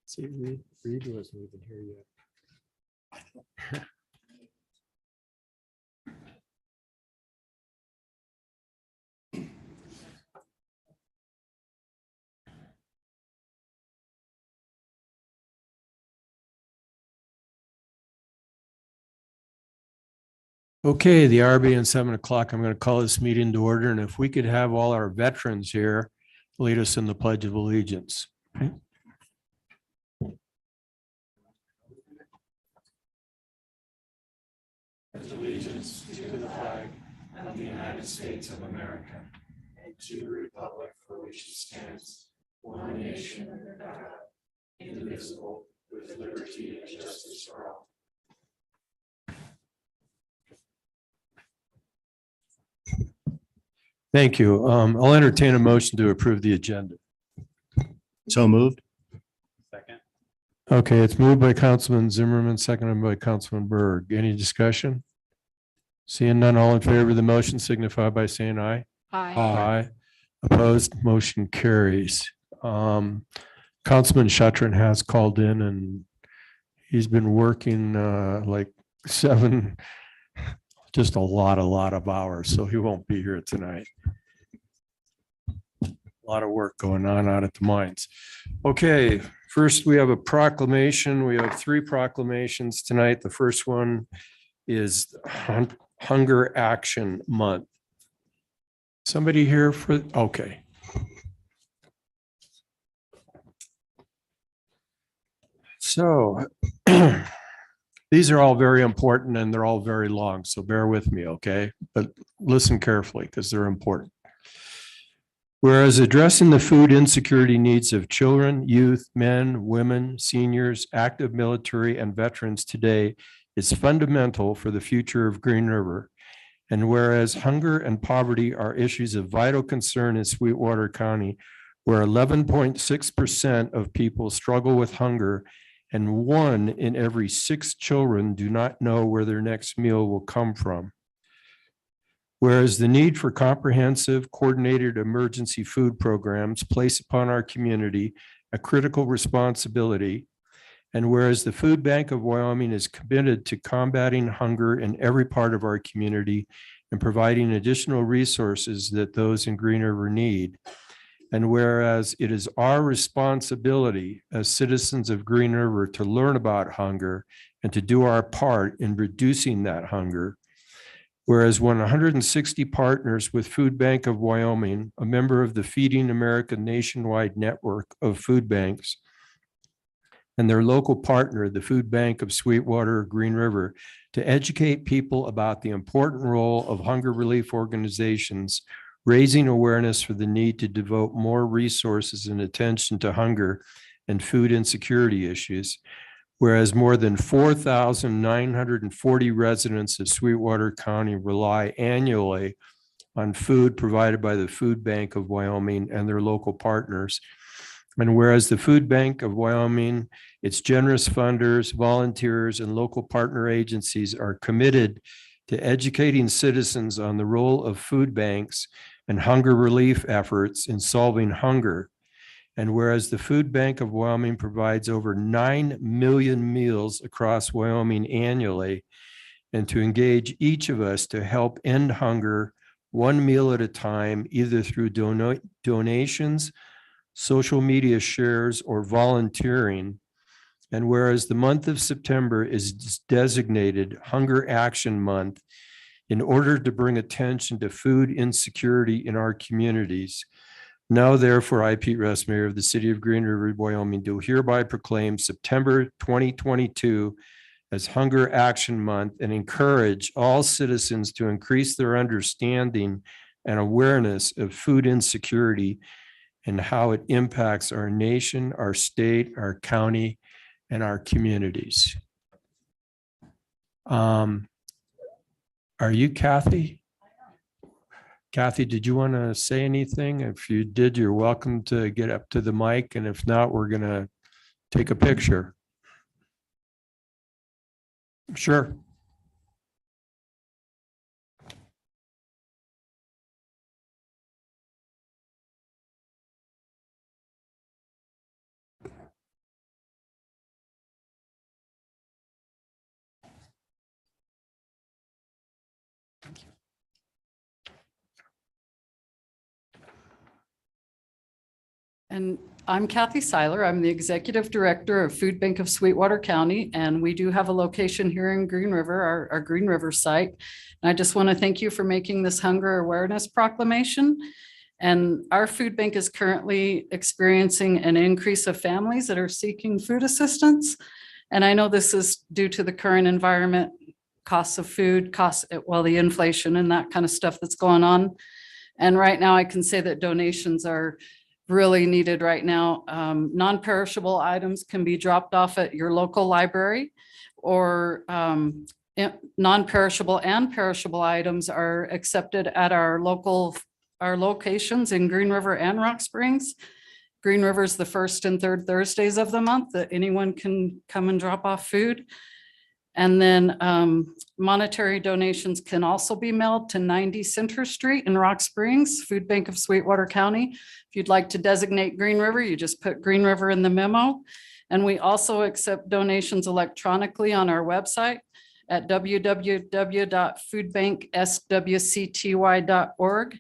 See, Reed wasn't even here yet. Okay, the hour being 7 o'clock, I'm going to call this meeting to order. And if we could have all our veterans here lead us in the Pledge of Allegiance. Okay. Allegiance to the flag of the United States of America and to the republic for which it stands, one nation under God, indivisible, with liberty and justice for all. Thank you. I'll entertain a motion to approve the agenda. So moved. Second. Okay, it's moved by Councilman Zimmerman, seconded by Councilman Berg. Any discussion? Seeing none, all in favor of the motion signify by saying aye. Aye. Opposed, motion carries. Councilman Shatron has called in and he's been working like just a lot of hours, so he won't be here tonight. A lot of work going on out at the mines. Okay, first we have a proclamation. We have 3 proclamations tonight. The first one is Hunger Action Month. Somebody here for, okay. So these are all very important and they're all very long, so bear with me, okay? But listen carefully because they're important. Whereas addressing the food insecurity needs of children, youth, men, women, seniors, active military, and veterans today is fundamental for the future of Green River. And whereas hunger and poverty are issues of vital concern in Sweetwater County, where 11.6% of people struggle with hunger and 1 in every 6 children do not know where their next meal will come from. Whereas the need for comprehensive, coordinated emergency food programs place upon our community a critical responsibility, and whereas the Food Bank of Wyoming is committed to combating hunger in every part of our community and providing additional resources that those in Green River need. And whereas it is our responsibility as citizens of Green River to learn about hunger and to do our part in reducing that hunger. Whereas 160 partners with Food Bank of Wyoming, a member of the Feeding America nationwide network of food banks, and their local partner, the Food Bank of Sweetwater Green River, to educate people about the important role of hunger relief organizations, raising awareness for the need to devote more resources and attention to hunger and food insecurity issues. Whereas more than 4,940 residents of Sweetwater County rely annually on food provided by the Food Bank of Wyoming and their local partners. And whereas the Food Bank of Wyoming, its generous funders, volunteers, and local partner agencies are committed to educating citizens on the role of food banks and hunger relief efforts in solving hunger. And whereas the Food Bank of Wyoming provides over 9 million meals across Wyoming annually, and to engage each of us to help end hunger 1 meal at a time, either through donations, social media shares, or volunteering. And whereas the month of September is designated Hunger Action Month in order to bring attention to food insecurity in our communities. Now, therefore, I, Pete Rest, Mayor of the City of Green River, Wyoming, do hereby proclaim September 2022 as Hunger Action Month and encourage all citizens to increase their understanding and awareness of food insecurity and how it impacts our nation, our state, our county, and our communities. Are you Kathy? Kathy, did you want to say anything? If you did, you're welcome to get up to the mic. And if not, we're going to take a picture. Sure. And I'm Kathy Seiler. I'm the Executive Director of Food Bank of Sweetwater County, and we do have a location here in Green River, our Green River site. And I just want to thank you for making this hunger awareness proclamation. And our food bank is currently experiencing an increase of families that are seeking food assistance. And I know this is due to the current environment, costs of food, the inflation and that kind of stuff that's going on. And right now I can say that donations are really needed right now. Non-perishable items can be dropped off at your local library, or non-perishable and perishable items are accepted at our locations in Green River and Rock Springs. Green River is the first and third Thursdays of the month that anyone can come and drop off food. And then monetary donations can also be mailed to 90 Center Street in Rock Springs, Food Bank of Sweetwater County. If you'd like to designate Green River, you just put Green River in the memo. And we also accept donations electronically on our website at www.foodbankswcty.org.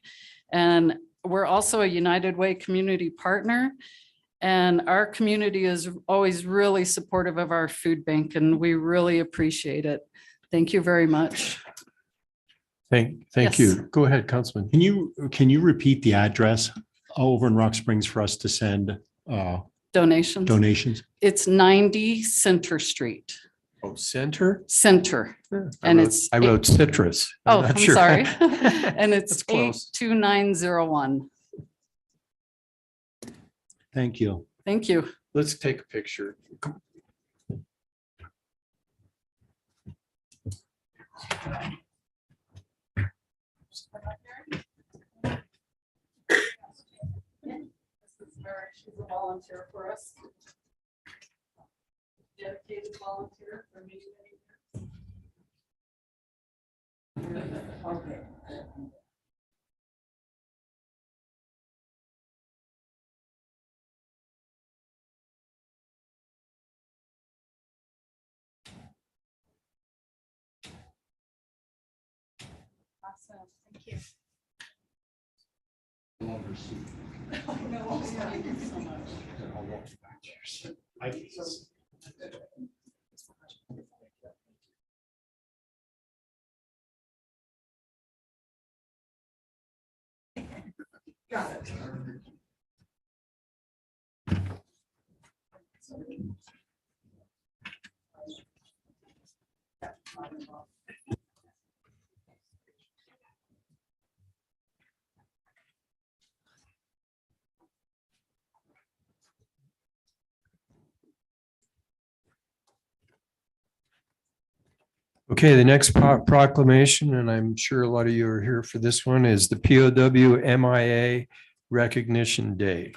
And we're also a United Way community partner. And our community is always really supportive of our food bank, and we really appreciate it. Thank you very much. Thank Yes. you. Go ahead, Councilman. Can you repeat the address over in Rock Springs for us to send Donations. donations? It's 90 Center Street, Oh, Center? Center. I And wrote- it's I wrote citrus. Oh, not I'm sure. sorry. And it's That's close. 82901. Thank you. Thank you. Let's take a picture. She's a volunteer for us. Dedicated volunteer for many, many years. Okay. Awesome. Thank you. Thank you so much. Got it. Okay, the next proclamation, and I'm sure a lot of you are here for this one, is the POW MIA Recognition Day.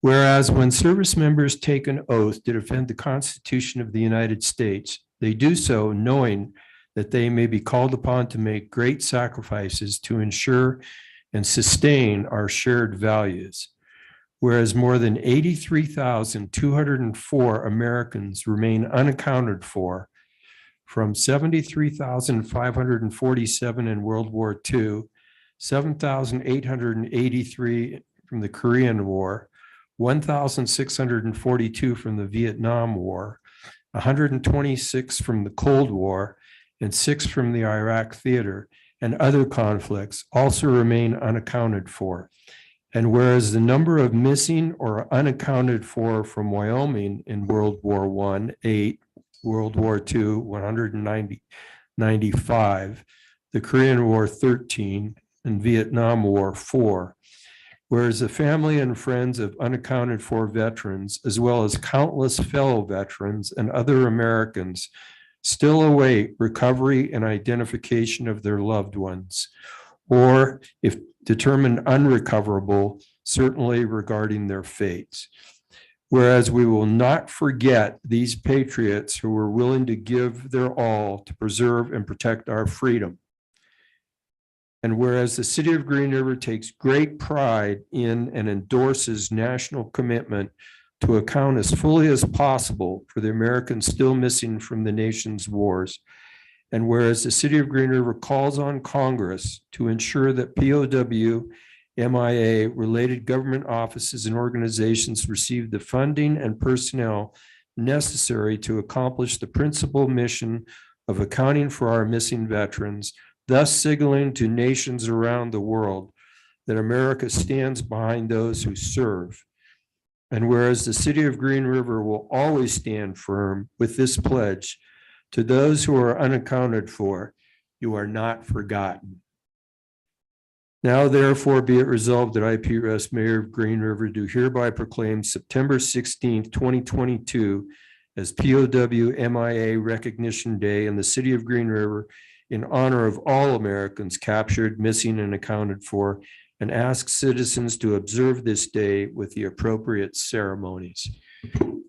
Whereas when service members take an oath to defend the Constitution of the United States, they do so knowing that they may be called upon to make great sacrifices to ensure and sustain our shared values. Whereas more than 83,204 Americans remain unaccounted for, from 73,547 in World War II, 7,883 from the Korean War, 1,642 from the Vietnam War, 126 from the Cold War, and 6 from the Iraq theater and other conflicts also remain unaccounted for. And whereas the number of missing or unaccounted for from Wyoming in World War I, 8, World War II, 195, the Korean War, 13, and Vietnam War, 4. Whereas the family and friends of unaccounted for veterans, as well as countless fellow veterans and other Americans, still await recovery and identification of their loved ones, or if determined unrecoverable, certainly regarding their fates. Whereas we will not forget these patriots who were willing to give their all to preserve and protect our freedom. And whereas the city of Green River takes great pride in and endorses national commitment to account as fully as possible for the Americans still missing from the nation's wars. And whereas the city of Green River calls on Congress to ensure that POW MIA, related government offices and organizations receive the funding and personnel necessary to accomplish the principal mission of accounting for our missing veterans, thus signaling to nations around the world that America stands behind those who serve. And whereas the city of Green River will always stand firm with this pledge to those who are unaccounted for, you are not forgotten. Now therefore be it resolved that I, Pete Rest, Mayor of Green River, do hereby proclaim September 16th, 2022 as POW MIA Recognition Day in the city of Green River in honor of all Americans captured, missing, and accounted for, and ask citizens to observe this day with the appropriate ceremonies.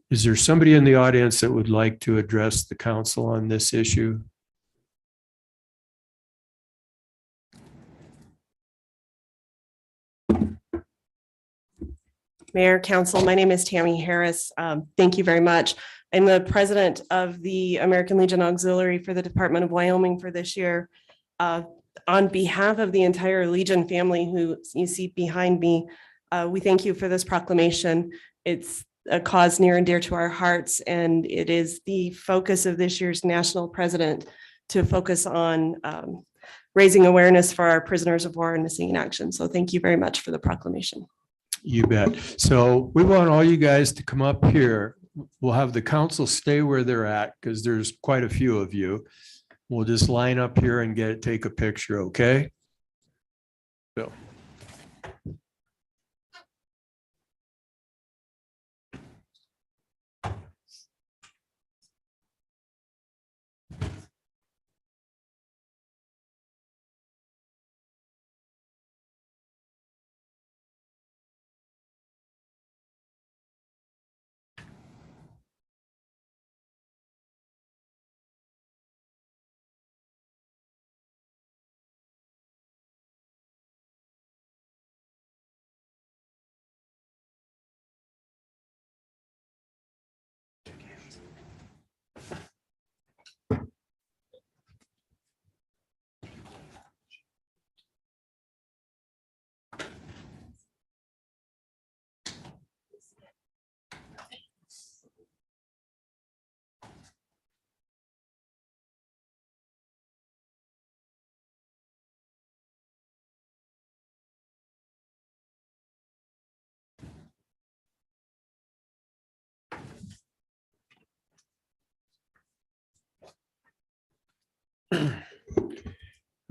Is there somebody in the audience that would like to address the council on this issue? Mayor, Council, my name is Tammy Harris. Thank you very much. I'm the president of the American Legion Auxiliary for the Department of Wyoming for this year. On behalf of the entire Legion family who you see behind me, we thank you for this proclamation. It's a cause near and dear to our hearts, and it is the focus of this year's national president to focus on raising awareness for our prisoners of war and missing in action. So thank you very much for the proclamation. You bet. So we want all you guys to come up here. We'll have the council stay where they're at because there's quite a few of you. We'll just line up here and take a picture, okay? So.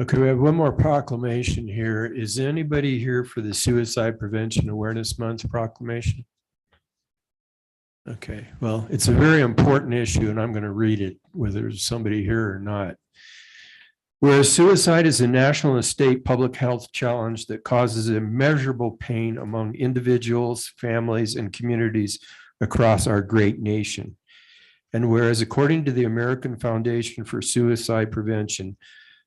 Okay, we have one more proclamation here. Is anybody here for the Suicide Prevention Awareness Month proclamation? Okay, well, it's a very important issue and I'm going to read it whether there's somebody here or not. Whereas suicide is a national and state public health challenge that causes immeasurable pain among individuals, families, and communities across our great nation. And whereas according to the American Foundation for Suicide Prevention,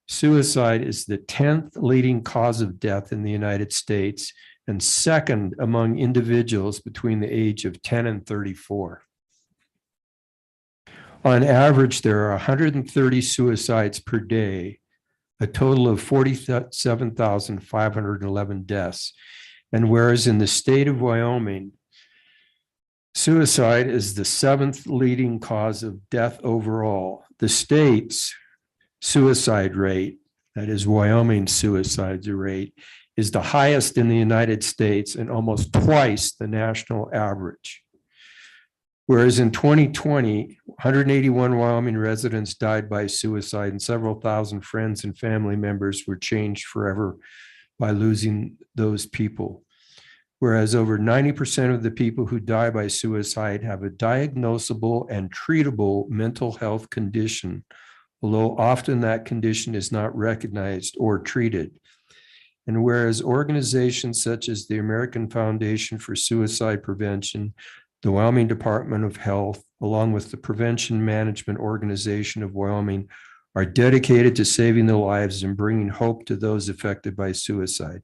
suicide is the 10th leading cause of death in the United States and second among individuals between the age of 10 and 34. On average, there are 130 suicides per day, a total of 47,511 deaths. And whereas in the state of Wyoming, suicide is the 7th leading cause of death overall, the state's suicide rate, that is Wyoming's suicide rate, is the highest in the United States and almost twice the national average. Whereas in 2020, 181 Wyoming residents died by suicide and several thousand friends and family members were changed forever by losing those people. Whereas over 90% of the people who die by suicide have a diagnosable and treatable mental health condition, although often that condition is not recognized or treated. And whereas organizations such as the American Foundation for Suicide Prevention, the Wyoming Department of Health, along with the Prevention Management Organization of Wyoming, are dedicated to saving the lives and bringing hope to those affected by suicide.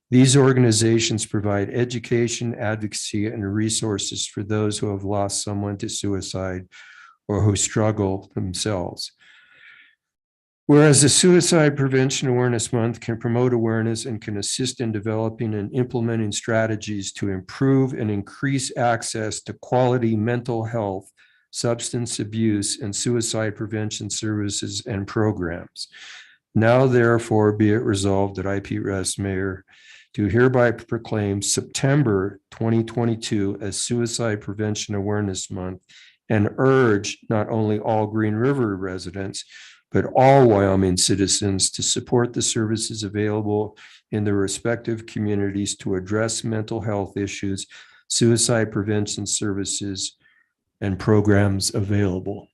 These organizations provide education, advocacy, and resources for those who have lost someone to suicide or who struggle themselves. Whereas the Suicide Prevention Awareness Month can promote awareness and can assist in developing and implementing strategies to improve and increase access to quality mental health, substance abuse, and suicide prevention services and programs. Now therefore be it resolved that I, Pete Rest, Mayor, do hereby proclaim September 2022 as Suicide Prevention Awareness Month and urge not only all Green River residents, but all Wyoming citizens to support the services available in their respective communities to address mental health issues, suicide prevention services, and programs available.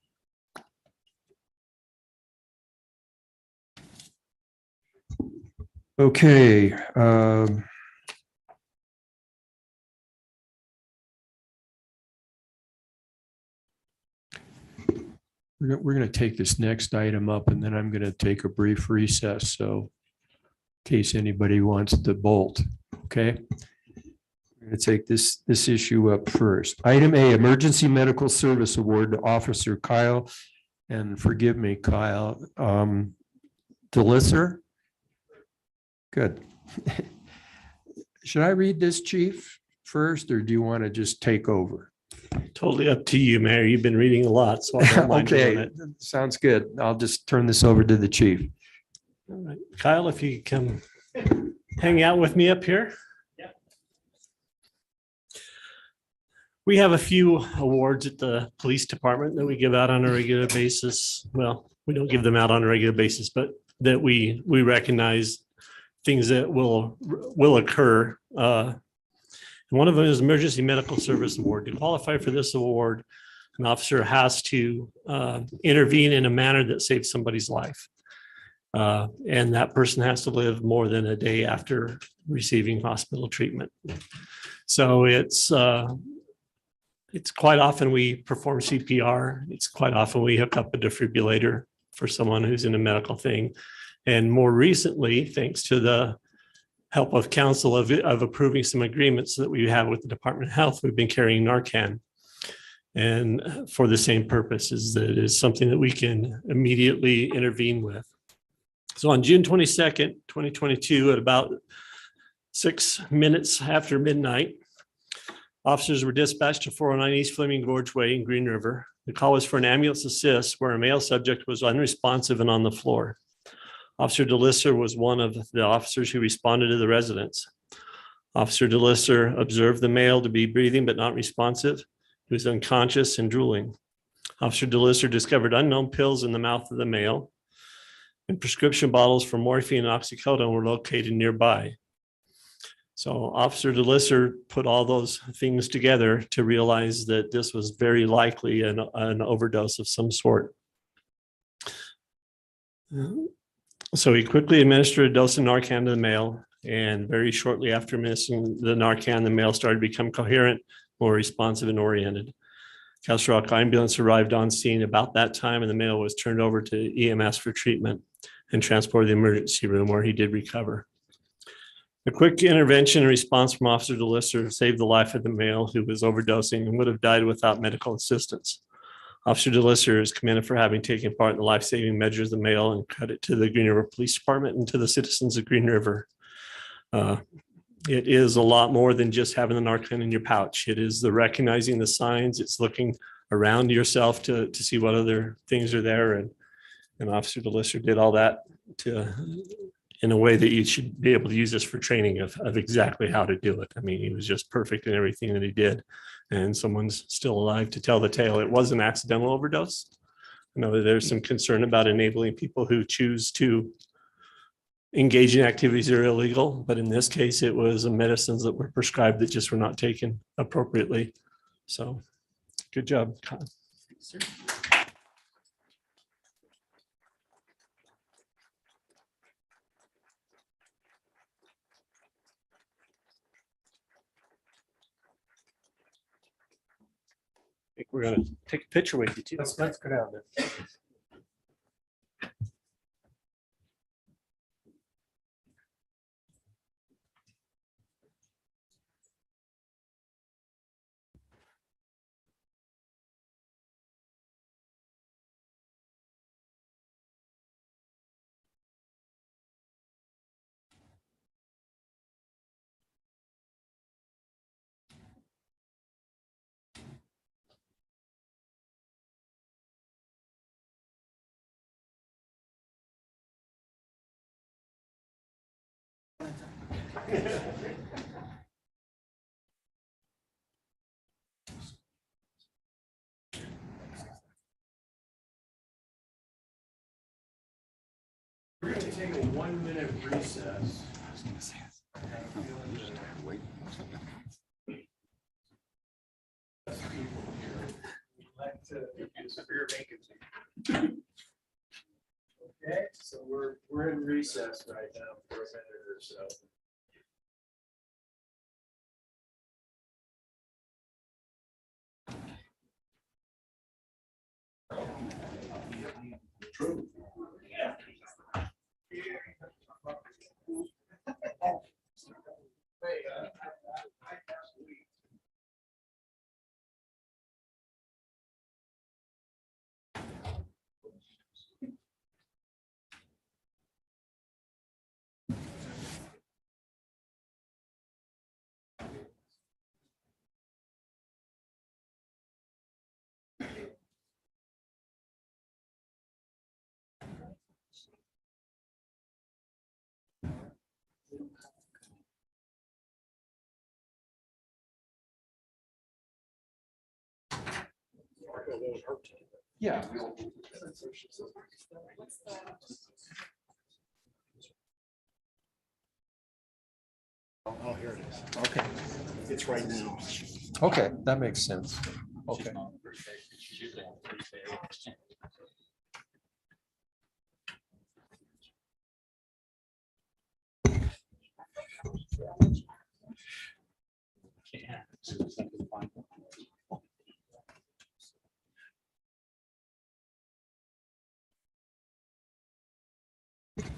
Okay. We're going to take this next item up and then I'm going to take a brief recess. So in case anybody wants to bolt, okay? We're going to take this issue up first. Item A, Emergency Medical Service Award to Officer Kyle, and forgive me, Kyle, DeLisser? Good. Should I read this, Chief, first, or do you want to just take over? Totally up to you, Mayor. You've been reading a lot, so I don't mind doing Okay, it. sounds good. I'll just turn this over to the chief. All right. Kyle, if you come hang out with me up here. Yeah. We have a few awards at the police department that we give out on a regular basis. Well, we don't give them out on a regular basis, but that we recognize things that will occur. One of them is Emergency Medical Service Award. To qualify for this award, an officer has to intervene in a manner that saves somebody's life. And that person has to live more than a day after receiving hospital treatment. So it's quite often we perform CPR. It's quite often we hook up a defibrillator for someone who's in a medical thing. And more recently, thanks to the help of council of approving some agreements that we have with the Department of Health, we've been carrying Narcan. And for the same purpose, is that it is something that we can immediately intervene with. So on June 22nd, 2022, at about 6 minutes after midnight, officers were dispatched to 409 East Fleming Gorge Way in Green River. The call was for an ambulance assist where a male subject was unresponsive and on the floor. Officer DeLisser was one of the officers who responded to the residents. Officer DeLisser observed the male to be breathing but not responsive. He was unconscious and drooling. Officer DeLisser discovered unknown pills in the mouth of the male, and prescription bottles for morphine and oxycodone were located nearby. So Officer DeLisser put all those things together to realize that this was very likely an overdose of some sort. So he quickly administered a dose of Narcan to the male, and very shortly after administering the Narcan, the male started to become coherent, more responsive and oriented. Castle Rock ambulance arrived on scene about that time, and the male was turned over to EMS for treatment and transported to the emergency room where he did recover. A quick intervention and response from Officer DeLisser saved the life of the male who was overdosing and would have died without medical assistance. Officer DeLisser is commended for having taken part in the life-saving measures of the male, and credit to the Green River Police Department and to the citizens of Green River. It is a lot more than just having the Narcan in your pouch. It is the recognizing the signs. It's looking around yourself to see what other things are there. And Officer DeLisser did all that in a way that you should be able to use this for training of exactly how to do it. I mean, he was just perfect in everything that he did. And someone's still alive to tell the tale. It was an accidental overdose. I know that there's some concern about enabling people who choose to engage in activities that are illegal, but in this case, it was medicines that were prescribed that just were not taken appropriately. So good job. I think we're gonna take a picture with you too. Let's go down there. We're going to take a 1-minute recess. Okay, so we're in recess right now for a minute or so. Yeah. Oh, here it is. Okay. It's right now. Okay, that makes sense. Okay.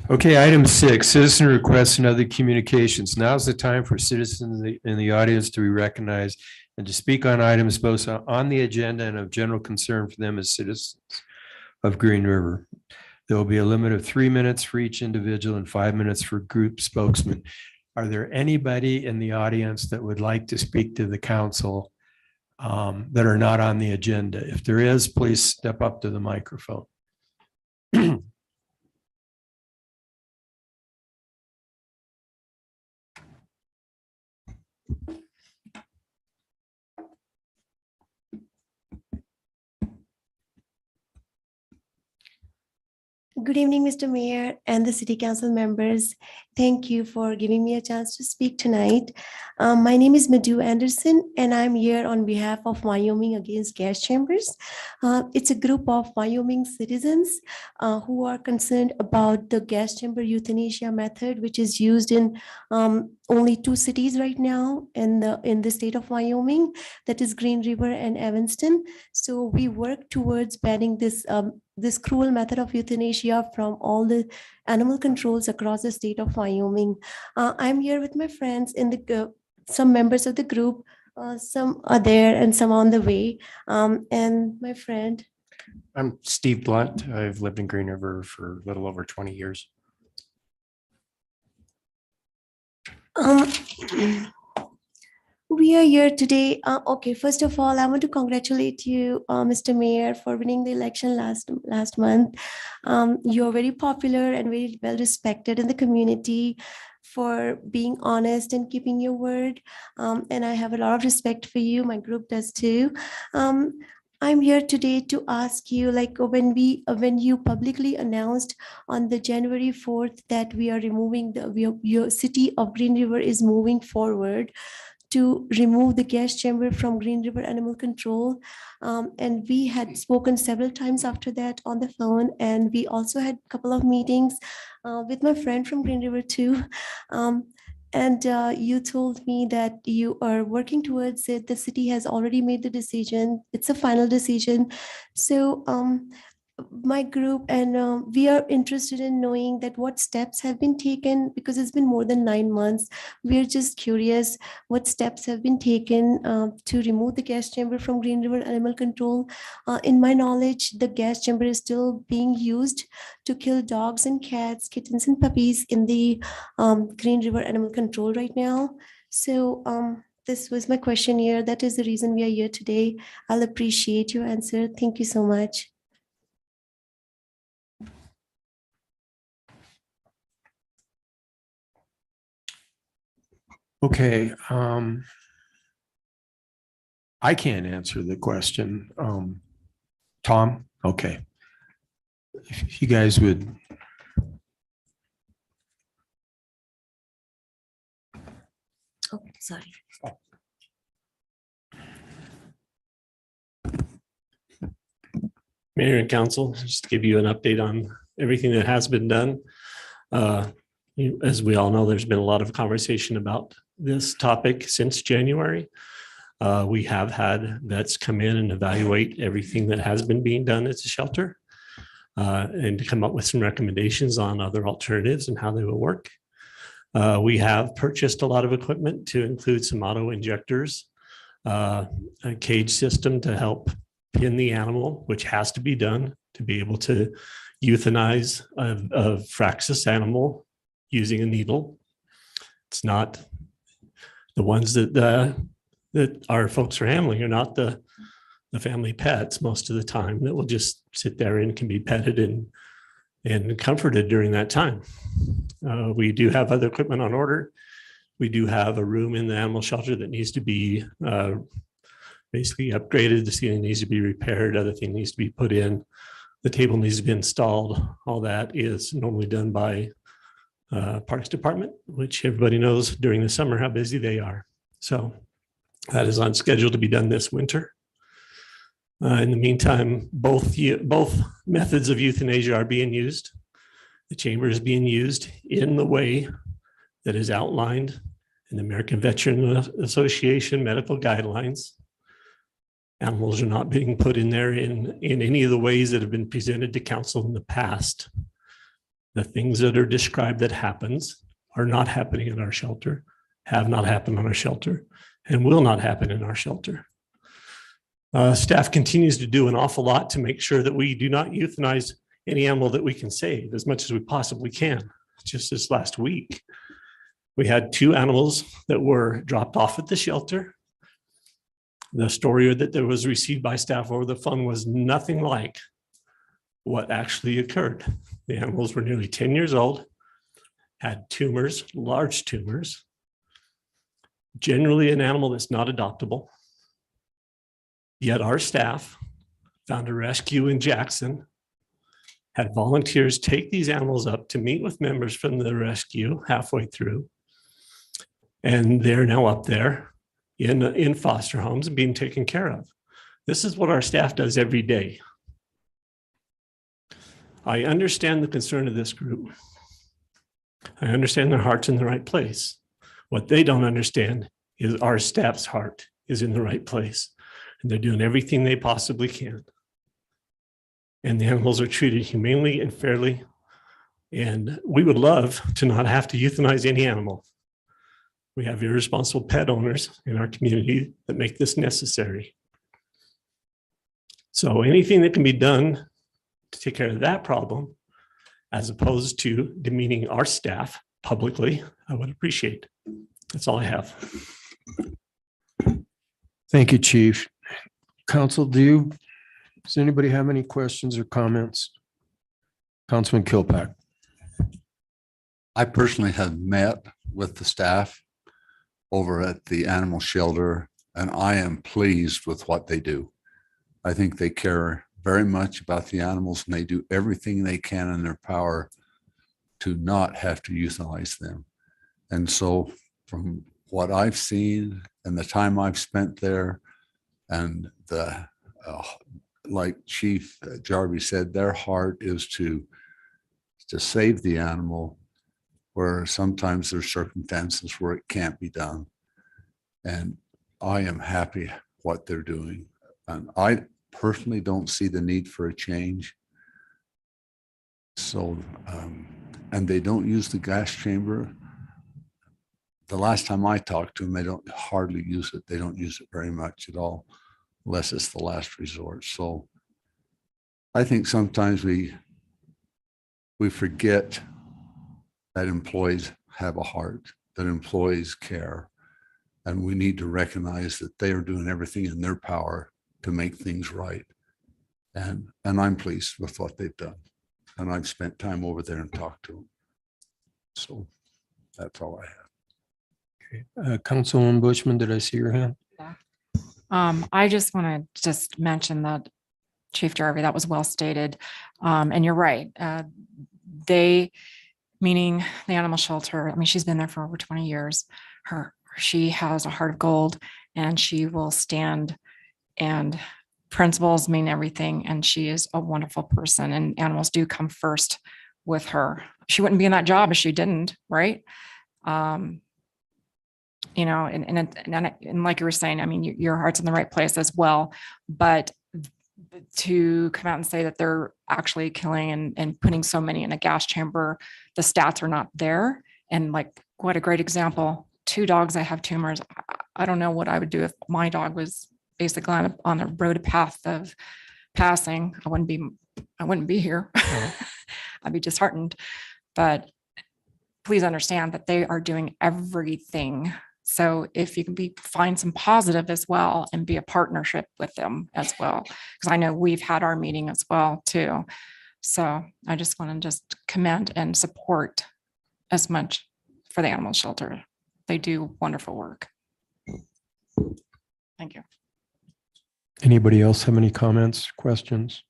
Okay, item 6, citizen requests and other communications. Now's the time for citizens in the audience to be recognized and to speak on items both on the agenda and of general concern for them as citizens of Green River. There will be a limit of 3 minutes for each individual and 5 minutes for group spokesman. Are there anybody in the audience that would like to speak to the council that are not on the agenda? If there is, please step up to the microphone. Good evening, Mr. Mayor and the City Council members. Thank you for giving me a chance to speak tonight. My name is Madhu Anderson, and I'm here on behalf of Wyoming Against Gas Chambers. It's a group of Wyoming citizens who are concerned about the gas chamber euthanasia method, which is used in only 2 cities right now in the state of Wyoming, that is Green River and Evanston. So we work towards banning this cruel method of euthanasia from all the animal controls across the state of Wyoming. I'm here with my friends in some members of the group. Some are there and some on the way. And my friend. I'm Steve Blunt. I've lived in Green River for a little over 20 years. We are here today. Okay, first of all, I want to congratulate you, Mr. Mayor, for winning the election last month. You're very popular and very well respected in the community for being honest and keeping your word. And I have a lot of respect for you. My group does too. I'm here today to ask you, like when you publicly announced on the January 4th that we are removing your city of Green River is moving forward to remove the gas chamber from Green River Animal Control. And we had spoken several times after that on the phone. And we also had a couple of meetings with my friend from Green River too. And you told me that you are working towards it. The city has already made the decision. It's a final decision. So my group and we are interested in knowing that what steps have been taken, because it's been more than 9 months. We're just curious what steps have been taken to remove the gas chamber from Green River Animal Control. In my knowledge, the gas chamber is still being used to kill dogs and cats, kittens and puppies in the Green River Animal Control right now. So this was my question here. That is the reason we are here today. I'll appreciate your answer. Thank you so much. Okay, I can't answer the question. Tom, okay. If you guys would, Oh, sorry. Mayor and council, just to give you an update on everything that has been done. As we all know, there's been a lot of conversation about this topic since January. We have had vets come in and evaluate everything that has been being done at the shelter and to come up with some recommendations on other alternatives and how they will work. We have purchased a lot of equipment to include some auto injectors, a cage system to help pin the animal, which has to be done to be able to euthanize a Fraxis animal using a needle. It's not the ones that our folks are handling are not the family pets most of the time that will just sit there and can be petted and comforted during that time. We do have other equipment on order. We do have a room in the animal shelter that needs to be basically upgraded. The ceiling needs to be repaired. Other thing needs to be put in. The table needs to be installed. All that is normally done by Parks Department, which everybody knows during the summer how busy they are. So that is on schedule to be done this winter. In the meantime, both methods of euthanasia are being used. The chamber is being used in the way that is outlined in the American Veteran Association medical guidelines. Animals are not being put in there in any of the ways that have been presented to council in the past. The things that are described that happens are not happening in our shelter, have not happened on our shelter, and will not happen in our shelter. Staff continues to do an awful lot to make sure that we do not euthanize any animal that we can save as much as we possibly can. Just this last week, we had 2 animals that were dropped off at the shelter. The story that was received by staff over the phone was nothing like what actually occurred. The animals were nearly 10 years old, had tumors, large tumors, generally an animal that's not adoptable. Yet our staff found a rescue in Jackson, had volunteers take these animals up to meet with members from the rescue halfway through. And they're now up there in foster homes and being taken care of. This is what our staff does every day. I understand the concern of this group. I understand their heart's in the right place. What they don't understand is our staff's heart is in the right place. And they're doing everything they possibly can. And the animals are treated humanely and fairly. And we would love to not have to euthanize any animal. We have irresponsible pet owners in our community that make this necessary. So anything that can be done to take care of that problem, as opposed to demeaning our staff publicly, I would appreciate. That's all I have. thank you, Chief. Council, does anybody have any questions or comments? Councilman Kilpack. I personally have met with the staff over at the animal shelter, and I am pleased with what they do. I think they care very much about the animals, and they do everything they can in their power to not have to euthanize them. And so from what I've seen and the time I've spent there, and like Chief Jarvie said, their heart is to save the animal, where sometimes there's circumstances where it can't be done. And I am happy what they're doing. And I personally don't see the need for a change. So, and they don't use the gas chamber. The last time I talked to them, they don't hardly use it. They don't use it very much at all, unless it's the last resort. So I think sometimes we forget that employees have a heart, that employees care. And we need to recognize that they are doing everything in their power to make things right. And I'm pleased with what they've done. And I've spent time over there and talked to them. So that's all I have. Councilwoman Bushman, did I see your hand? I just want to just mention that Chief Jarvie, that was well stated. And you're right. They, meaning the animal shelter, I mean, she's been there for over 20 years. She has a heart of gold and she will stand, and principles mean everything. And she is a wonderful person, and animals do come first with her. She wouldn't be in that job if she didn't, right? You know, and like you were saying, I mean, your heart's in the right place as well, but to come out and say that they're actually killing and putting so many in a gas chamber, the stats are not there. And like, what a great example. 2 dogs that have tumors. I don't know what I would do if my dog was basically on the road path of passing. I wouldn't be here. I'd be disheartened. But please understand that they are doing everything. So if you can find some positive as well and be a partnership with them as well, because I know we've had our meeting as well too. So I just want to just commend and support as much for the animal shelter. They do wonderful work. Thank you. Anybody else have any comments, questions?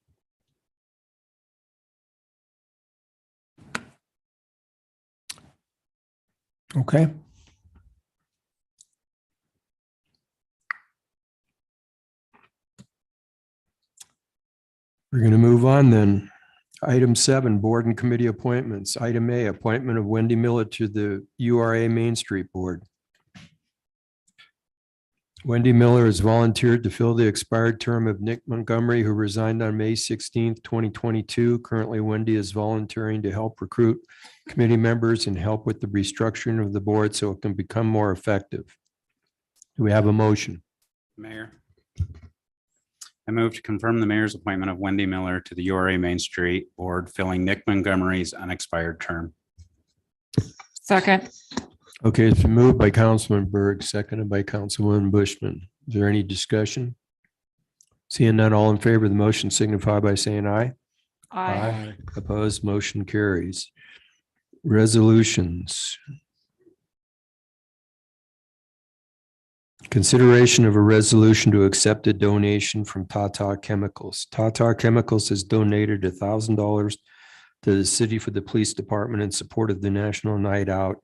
Okay. We're going to move on then. Item 7, board and committee appointments. Item A, appointment of Wendy Miller to the URA Main Street Board. Wendy Miller has volunteered to fill the expired term of Nick Montgomery, who resigned on May 16th, 2022. Currently, Wendy is volunteering to help recruit committee members and help with the restructuring of the board so it can become more effective. Do we have a motion? Mayor, I move to confirm the mayor's appointment of Wendy Miller to the URA Main Street Board, filling Nick Montgomery's unexpired term. Second. Okay, it's been moved by Councilman Berg, seconded by Councilwoman Bushman. Is there any discussion? Seeing none, all in favor of the motion signify by saying aye. Aye. Opposed, motion carries. Resolutions. Consideration of a resolution to accept a donation from Tata Chemicals. Tata Chemicals has donated $1,000 to the city for the police department in support of the National Night Out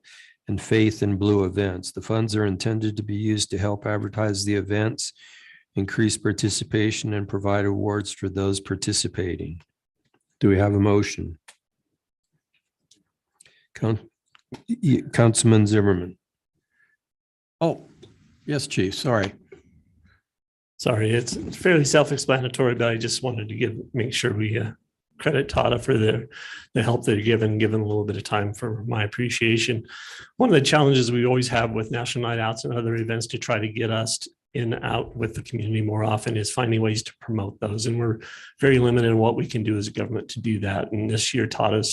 and Faith in Blue events. The funds are intended to be used to help advertise the events, increase participation, and provide awards for those participating. Do we have a motion? Councilman Zimmerman. Oh, yes, Chief, sorry. Sorry, it's fairly self-explanatory, but I just wanted to make sure we credit Tata for the help they've given a little bit of time for my appreciation. One of the challenges we always have with National Night Outs and other events to try to get us in out with the community more often is finding ways to promote those. And we're very limited in what we can do as a government to do that. And this year Tata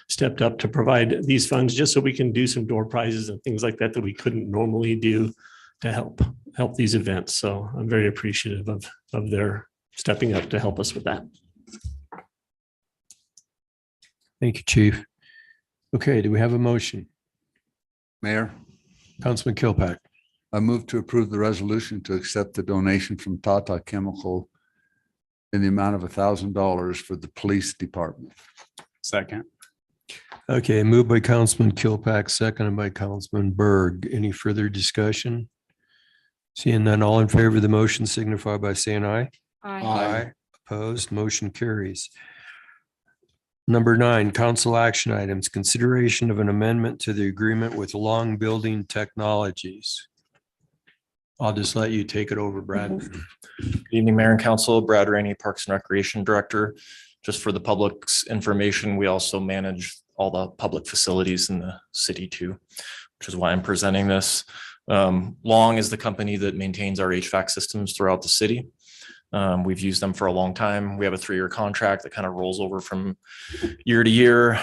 stepped up to provide these funds just so we can do some door prizes and things like that we couldn't normally do to help these events. So I'm very appreciative of their stepping up to help us with that. Thank you, Chief. Okay, do we have a motion? Mayor, Councilman Kilpack. I move to approve the resolution to accept the donation from Tata Chemical in the amount of $1,000 for the police department. Second. Okay, moved by Councilman Kilpack, seconded by Councilman Berg. Any further discussion? Seeing none, all in favor of the motion signify by saying aye. Aye. Opposed, motion carries. Number 9, council action items, consideration of an amendment to the agreement with Long Building Technologies. I'll just let you take it over, Brad. Good evening, Mayor and Council. Brad Rainey, Parks and Recreation Director. Just for the public's information, we also manage all the public facilities in the city too, which is why I'm presenting this. Long is the company that maintains our HVAC systems throughout the city. We've used them for a long time. We have a 3-year contract that kind of rolls over from year to year.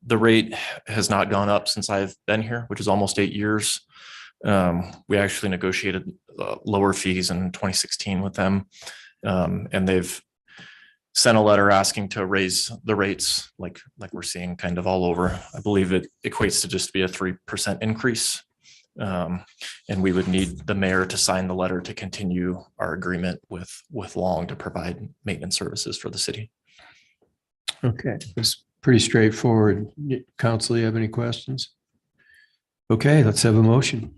The rate has not gone up since I've been here, which is almost 8 years. We actually negotiated lower fees in 2016 with them, and they've sent a letter asking to raise the rates like we're seeing kind of all over. I believe it equates to just be a 3% increase. And we would need the mayor to sign the letter to continue our agreement with Long to provide maintenance services for the city. Okay, it's pretty straightforward. Council, you have any questions? Okay, let's have a motion.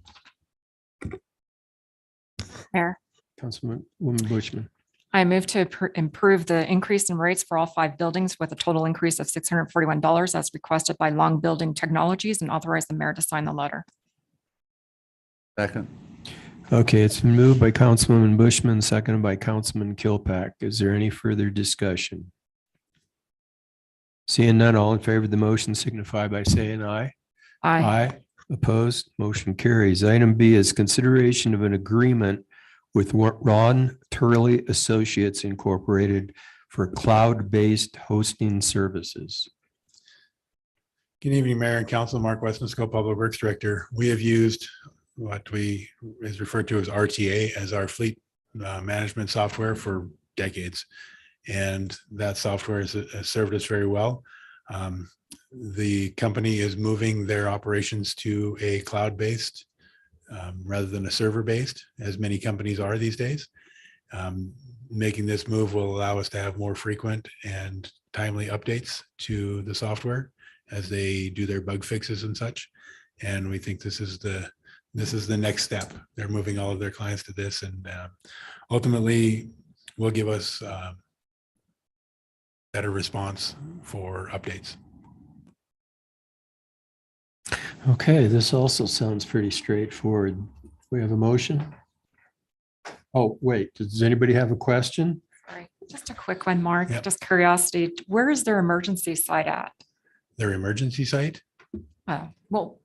Mayor, Councilwoman Bushman. I move to improve the increase in rates for all 5 buildings with a total increase of $641 as requested by Long Building Technologies and authorize the mayor to sign the letter. Second. Okay, it's been moved by Councilwoman Bushman, seconded by Councilman Kilpack. Is there any further discussion? Seeing none, all in favor of the motion signify by saying aye. Aye. Opposed, motion carries. Item B is consideration of an agreement with Ron Turley Associates Incorporated for cloud-based hosting services. Good evening, Mayor and Council. Mark Westensco, Public Works Director. We have used what is referred to as RTA as our fleet management software for decades. And that software has served us very well. The company is moving their operations to a cloud-based rather than a server-based, as many companies are these days. Making this move will allow us to have more frequent and timely updates to the software as they do their bug fixes and such. And we think this is the next step. They're moving all of their clients to this, and ultimately will give us better response for updates. Okay, this also sounds pretty straightforward. We have a motion? Oh, wait, does anybody have a question? Sorry, just a quick one, Mark, Yep. just curiosity. Where is their emergency site at? Their emergency site? Well,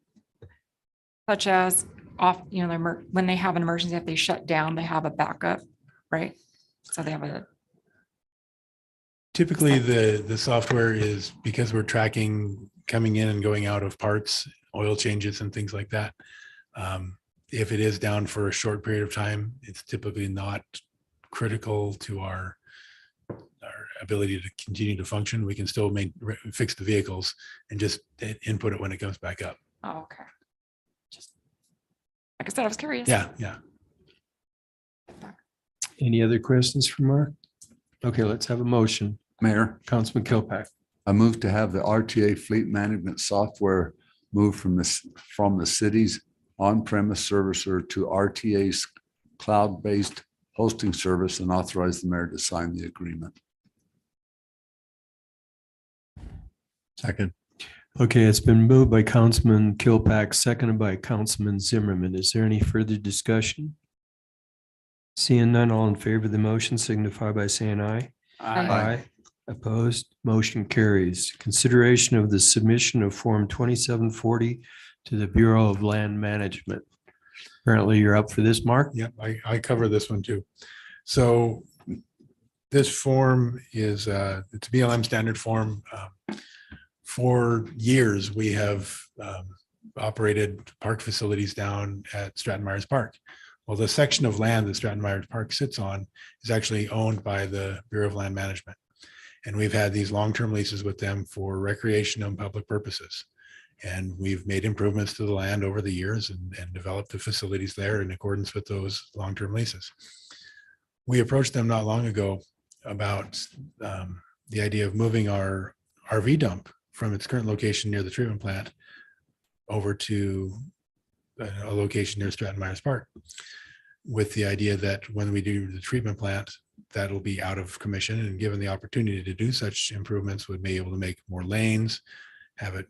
such as off, when they have an emergency, if they shut down, they have a backup, right? So they have a, Typically, the software is, because we're tracking coming in and going out of parts, oil changes and things like that. If it is down for a short period of time, it's typically not critical to our ability to continue to function. We can still fix the vehicles and just input it when it comes back up. oh, okay. Just, like I said, I was curious. Yeah. Any other questions for Mark? Okay, let's have a motion. Mayor, Councilman Kilpack. I move to have the RTA fleet management software move from the city's on-premise servicer to RTA's cloud-based hosting service and authorize the mayor to sign the agreement. Second. Okay, it's been moved by Councilman Kilpack, seconded by Councilman Zimmerman. Is there any further discussion? Seeing none, all in favor of the motion signify by saying aye. Aye. Opposed, motion carries. Consideration of the submission of Form 2740 to the Bureau of Land Management. Apparently you're up for this, Mark? Yep, I cover this one too. So this form is, it's a BLM standard form. For years, we have operated park facilities down at Stratton Myers Park. Well, the section of land that Stratton Myers Park sits on is actually owned by the Bureau of Land Management. And we've had these long-term leases with them for recreation and public purposes. And we've made improvements to the land over the years and developed the facilities there in accordance with those long-term leases. We approached them not long ago about the idea of moving our RV dump from its current location near the treatment plant over to a location near Stratton Myers Park, with the idea that when we do the treatment plant, that'll be out of commission, and given the opportunity to do such improvements, would be able to make more lanes, have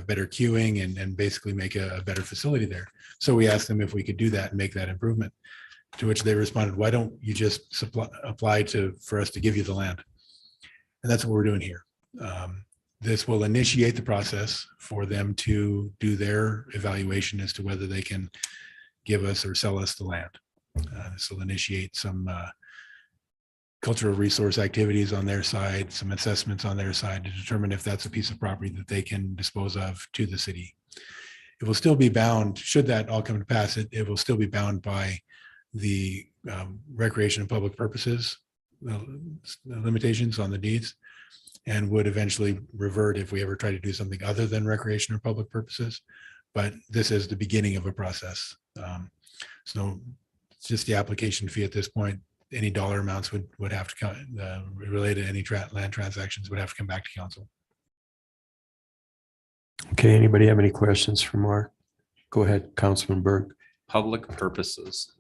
better queuing, and basically make a better facility there. So we asked them if we could do that and make that improvement, to which they responded, why don't you just apply for us to give you the land? And that's what we're doing here. This will initiate the process for them to do their evaluation as to whether they can give us or sell us the land. This will initiate some cultural resource activities on their side, some assessments on their side to determine if that's a piece of property that they can dispose of to the city. It will still be bound, should that all come to pass, it will still be bound by the recreation and public purposes limitations on the deeds, and would eventually revert if we ever try to do something other than recreation or public purposes. But this is the beginning of a process. So it's just the application fee at this point. Any dollar amounts would have to come, related to any land transactions would have to come back to council. Okay, anybody have any questions for Mark? Go ahead, Councilman Berg. Public purposes.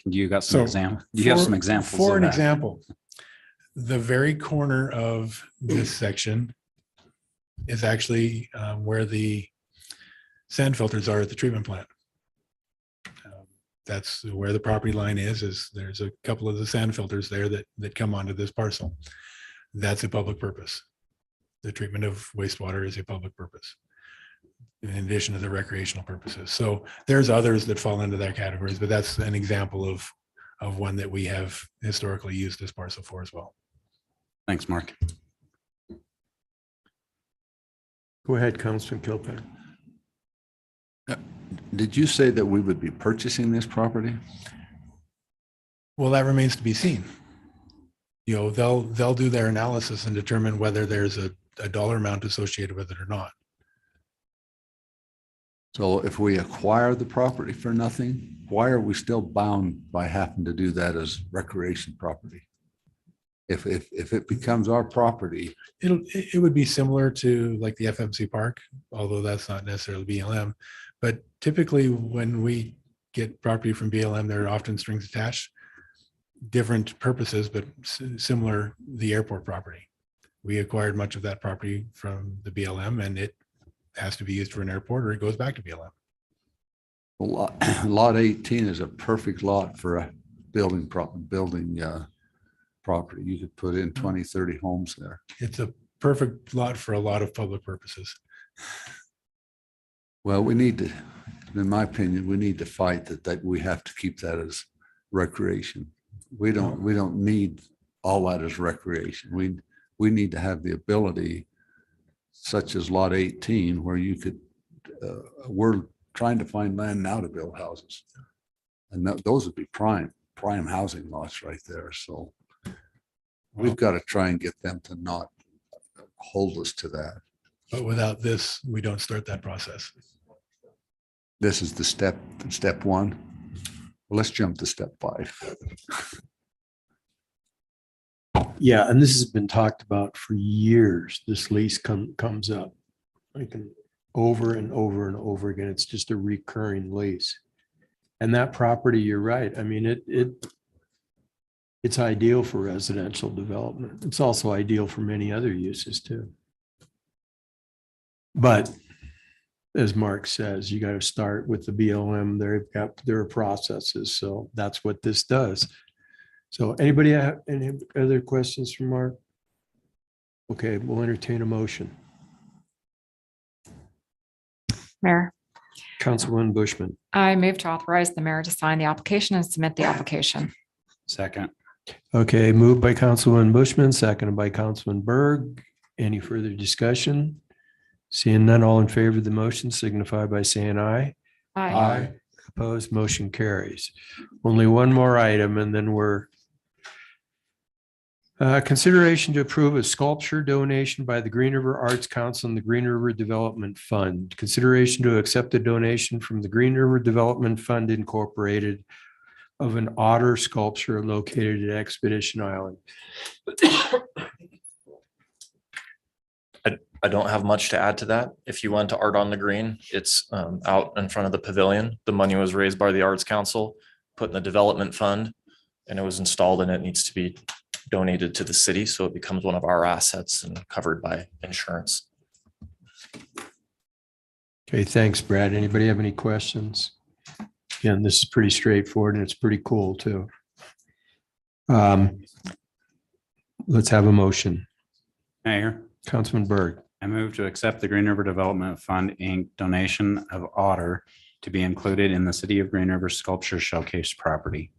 You got So, some you have some For examples of an that. example, the very corner of this section is actually where the sand filters are at the treatment plant. That's where the property line is there's a couple of the sand filters there that come onto this parcel. That's a public purpose. The treatment of wastewater is a public purpose, in addition to the recreational purposes. So there's others that fall into that categories, but that's an example of one that we have historically used this parcel for as well. Thanks, Mark. Go ahead, Councilman Kilpack. Did you say that we would be purchasing this property? Well, that remains to be seen. You know, they'll do their analysis and determine whether there's a dollar amount associated with it or not. So if we acquire the property for nothing, why are we still bound by having to do that as recreation property? If it becomes our property, It would be similar to like the FMC park, although that's not necessarily BLM. But typically when we get property from BLM, there are often strings attached, different purposes, but similar, the airport property. We acquired much of that property from the BLM and it has to be used for an airport or it goes back to BLM. lot 18 is a perfect lot for a building property. You could put in 20, 30 homes there. It's a perfect lot for a lot of public purposes. Well, we need to, in my opinion, we need to fight that we have to keep that as recreation. We don't need all that as recreation. We need to have the ability, such as lot 18, where you could, we're trying to find land now to build houses. And those would be prime housing lots right there. So we've got to try and get them to not hold us to that. But without this, we don't start that process. This is the step one. Well, let's jump to step 5. Yeah, and this has been talked about for years. This lease comes up like over and over and over again. It's just a recurring lease. And that property, you're right. I mean, it's ideal for residential development. It's also ideal for many other uses too. But as Mark says, you got to start with the BLM. They've got their processes. So that's what this does. So anybody have any other questions for Mark? Okay, we'll entertain a motion. Mayor, Councilwoman Bushman. I move to authorize the mayor to sign the application and submit the application. Second. Okay, moved by Councilwoman Bushman, seconded by Councilman Berg. Any further discussion? Seeing none, all in favor of the motion signify by saying aye. Aye. Opposed, motion carries. Only one more item and then we're consideration to approve a sculpture donation by the Green River Arts Council and the Green River Development Fund. Consideration to accept a donation from the Green River Development Fund Incorporated of an otter sculpture located at Expedition Island. I don't have much to add to that. If you went to Art on the Green, it's out in front of the pavilion. The money was raised by the Arts Council, put in the development fund, and it was installed and it needs to be donated to the city. So it becomes one of our assets and covered by insurance. Okay, thanks, Brad. Anybody have any questions? Again, this is pretty straightforward and it's pretty cool too. Let's have a motion. Mayor, Councilman Berg. I move to accept the Green River Development Fund, Inc. donation of otter to be included in the City of Green River Sculpture Showcase property.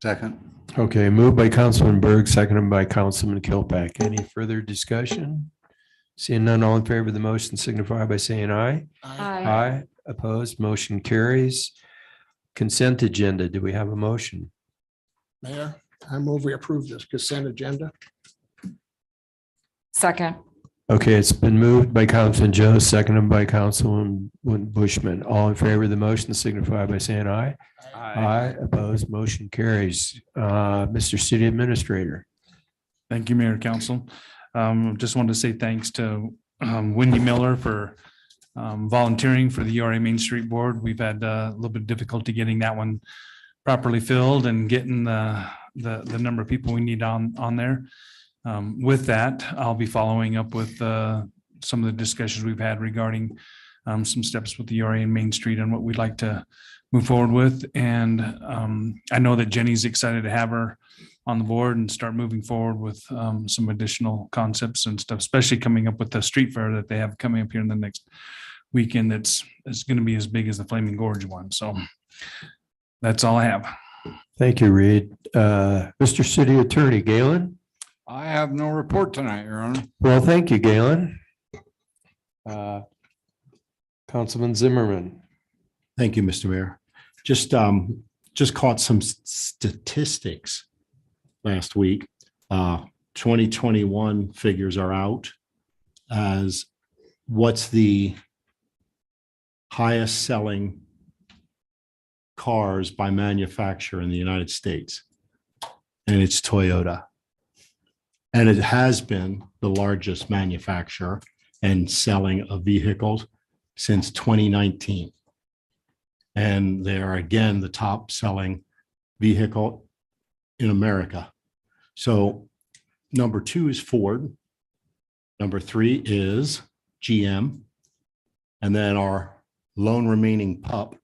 Second. Okay, moved by Councilman Berg, seconded by Councilman Kilpack. Any further discussion? Seeing none, all in favor of the motion signify by saying aye. Aye. Opposed, motion carries. Consent agenda. Do we have a motion? Mayor, I move we approve this consent agenda. Second. Okay, it's been moved by Councilman Joe, seconded by Councilman Bushman. All in favor of the motion signify by saying aye. Aye, opposed, motion carries. Mr. City Administrator. Thank you, Mayor, Council. Just wanted to say thanks to Wendy Miller for volunteering for the URA Main Street Board. We've had a little bit of difficulty getting that one properly filled and getting the number of people we need on there. With that, I'll be following up with some of the discussions we've had regarding some steps with the URA and Main Street and what we'd like to move forward with. And I know that Jenny's excited to have her on the board and start moving forward with some additional concepts and stuff, especially coming up with the street fair that they have coming up here in the next weekend. It's going to be as big as the Flaming Gorge one. So that's all I have. Thank you, Reed. Mr. City Attorney Galen. I have no report tonight, Your Honor. Well, thank you, Galen. Councilman Zimmerman. Thank you, Mr. Mayor. Just caught some statistics last week. 2021 figures are out as what's the highest selling cars by manufacturer in the United States. And it's Toyota. And it has been the largest manufacturer and selling of vehicles since 2019. And they are again the top selling vehicle in America. So number 2 is Ford. Number 3 is GM. And then our lone remaining pup,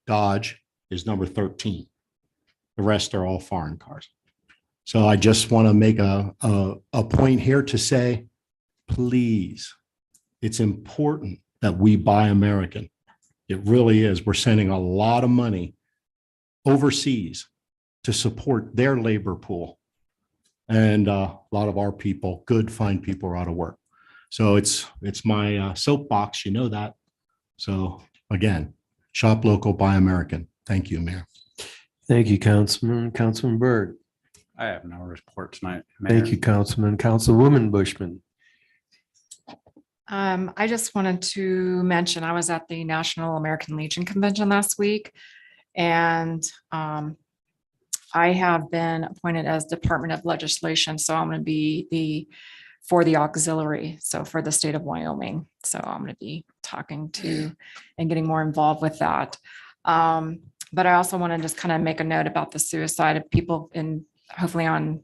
Dodge, is number 13. The rest are all foreign cars. So I just want to make a point here to say, please, it's important that we buy American. It really is. We're sending a lot of money overseas to support their labor pool. And a lot of our people, good, fine people are out of work. So it's my soapbox, you know that. So again, shop local, buy American. Thank you, Mayor. Thank you, Councilman. Councilman Byrd. I have no report tonight. Thank you, Councilman. Councilwoman Bushman. I just wanted to mention, I was at the National American Legion Convention last week, and I have been appointed as Department of Legislation, so I'm going to be for the auxiliary, so for the state of Wyoming. So I'm going to be talking to and getting more involved with that. But I also want to just kind of make a note about the suicide of people in, hopefully on,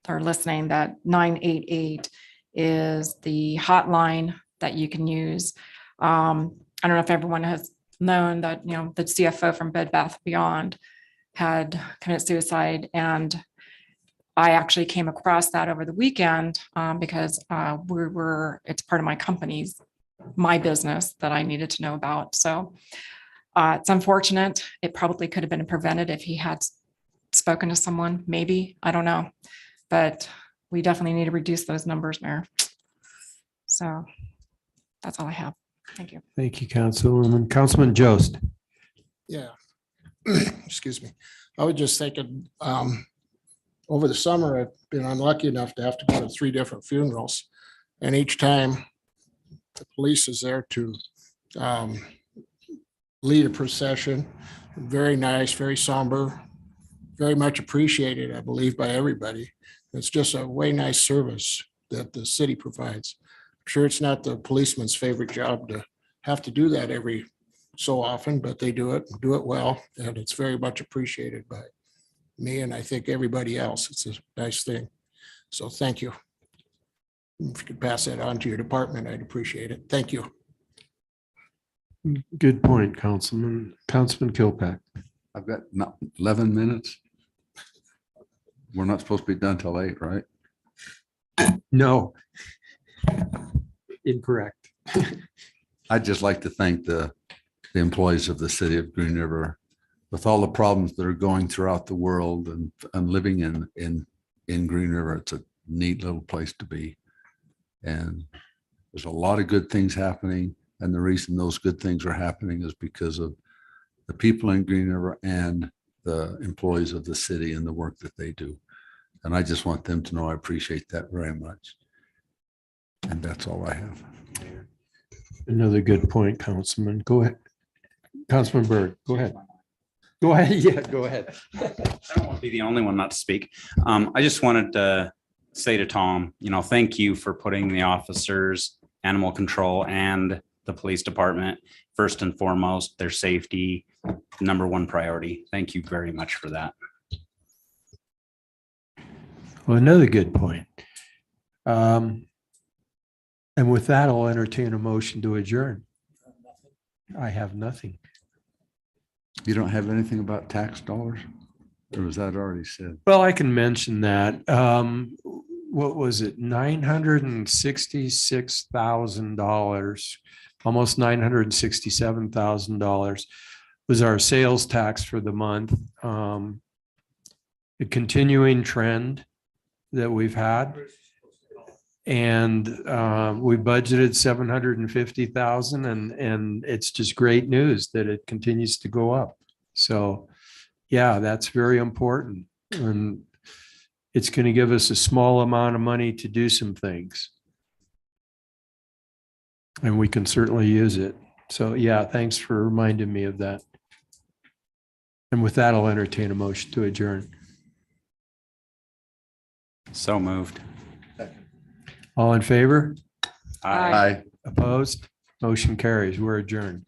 or listening, that 988 is the hotline that you can use. I don't know if everyone has known that, you know, the CFO from Bed Bath Beyond had committed suicide, and I actually came across that over the weekend because it's part of my business that I needed to know about. So it's unfortunate. It probably could have been prevented if he had spoken to someone, maybe, I don't know, but we definitely need to reduce those numbers, Mayor. So that's all I have. Thank you. Thank you, Councilwoman. Councilman Jost. Yeah. Excuse me. I was just thinking, over the summer, I've been unlucky enough to have to go to 3 different funerals. And each time the police is there to lead a procession. Very nice, very somber, very much appreciated, I believe, by everybody. It's just a way nice service that the city provides. I'm sure it's not the policeman's favorite job to have to do that every so often, but they do it well, and it's very much appreciated by me, and I think everybody else. It's a nice thing. So thank you. If you could pass that on to your department, I'd appreciate it. Thank you. Good point, Councilman. Councilman Kilpack. I've got 11 minutes. We're not supposed to be done till 8, right? No. Incorrect. I'd just like to thank the employees of the city of Green River with all the problems that are going throughout the world and living in Green River. It's a neat little place to be. And there's a lot of good things happening. And the reason those good things are happening is because of the people in Green River and the employees of the city and the work that they do. And I just want them to know I appreciate that very much. And that's all I have. Another good point, Councilman. Go ahead. Councilman Byrd, go ahead. Go ahead. Yeah, go ahead. I don't want to be the only one not to speak. I just wanted to say to Tom, thank you for putting the officers, animal control and the police department first and foremost, their safety, number one priority. Thank you very much for that. Well, another good point. And with that, I'll entertain a motion to adjourn. I have nothing. You don't have anything about tax dollars? Or was that already said? Well, I can mention that. What was it? $966,000, almost $967,000 was our sales tax for the month. A continuing trend that we've had. And we budgeted 750,000 and it's just great news that it continues to go up. So yeah, that's very important. And it's going to give us a small amount of money to do some things. And we can certainly use it. So yeah, thanks for reminding me of that. And with that, I'll entertain a motion to adjourn. So moved. All in favor? Aye. Opposed? Motion carries. We're adjourned.